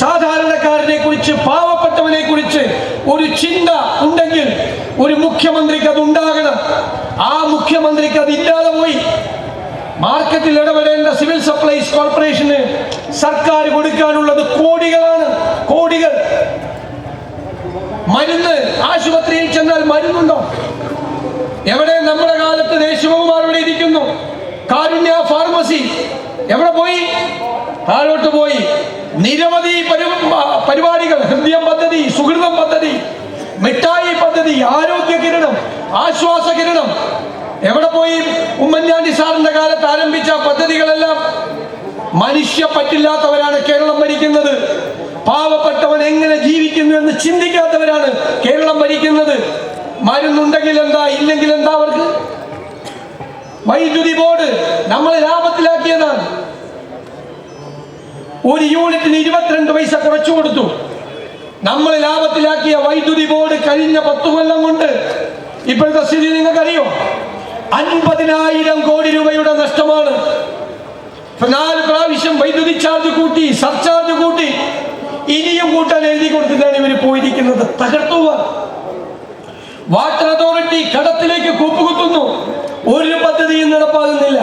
സാധാരണക്കാരനെ കുറിച്ച്, പാവപ്പെട്ടവനെ കുറിച്ച് ഒരു ചിന്ത ഉണ്ടെങ്കിൽ ഒരു മുഖ്യമന്ത്രിക്ക് അത് ഉണ്ടാകണം. ആ മുഖ്യമന്ത്രിക്ക് അതില്ലാതെ പോയി. മാർക്കറ്റിൽ ഇടപെടേണ്ട സിവിൽ സപ്ലൈസ് കോർപ്പറേഷന് സർക്കാർ കൊടുക്കാനുള്ളത് കോടികളാണ്, കോടികൾ. മരുന്ന്, ആശുപത്രിയിൽ ചെന്നാൽ മരുന്നുണ്ടോ? എവിടെ? നമ്മുടെ കാലത്ത് ദേശകുമാർ ഇവിടെ ഇരിക്കുന്നു. കാരുണ്യ ഫാർമസി എവിടെ പോയി? താഴോട്ട് പോയി. നിരവധി പരിപാടികൾ, ഹൃദയം പദ്ധതി, സുഹൃതം പദ്ധതി, മിഠായി പദ്ധതി, ആരോഗ്യ കിരണം, ആശ്വാസ കിരണം എവിടെ പോയി? ഉമ്മൻചാണ്ടി സാറിന്റെ കാലത്ത് ആരംഭിച്ച പദ്ധതികളെല്ലാം. മനുഷ്യ പറ്റില്ലാത്തവരാണ് കേരളം ഭരിക്കുന്നത്. പാവപ്പെട്ടവൻ എങ്ങനെ ജീവിക്കുന്നു എന്ന് ചിന്തിക്കാത്തവരാണ് കേരളം ഭരിക്കുന്നത്. മരുന്നുണ്ടെങ്കിൽ എന്താ, ഇല്ലെങ്കിൽ എന്താ അവർക്ക്? വൈദ്യുതി ബോർഡ് നമ്മൾ ലാഭത്തിലാക്കിയതാണ്. ഒരു യൂണിറ്റിന് 22 പൈസ കുറച്ചു കൊടുത്തു. നമ്മൾ ലാഭത്തിലാക്കിയ വൈദ്യുതി ബോർഡ് കഴിഞ്ഞ 10 കൊല്ലം കൊണ്ട് ഇപ്പോഴത്തെ സ്ഥിതി നിങ്ങൾക്കറിയോ? 50,000 കോടി രൂപയുടെ നഷ്ടമാണ്. 4 പ്രാവശ്യം വൈദ്യുതി ചാർജ് കൂട്ടി, സർചാർജ് കൂട്ടി. ഇനിയും കൂട്ടാൻ എഴുതി കൊടുത്തിട്ടാണ് ഇവർ പോയിരിക്കുന്നത്. തകർത്തുക. വാട്ടർ അതോറിറ്റി കടത്തിലേക്ക് കൂപ്പുകുത്തുന്നു. ഒരു പദ്ധതിയും നടപ്പാകുന്നില്ല.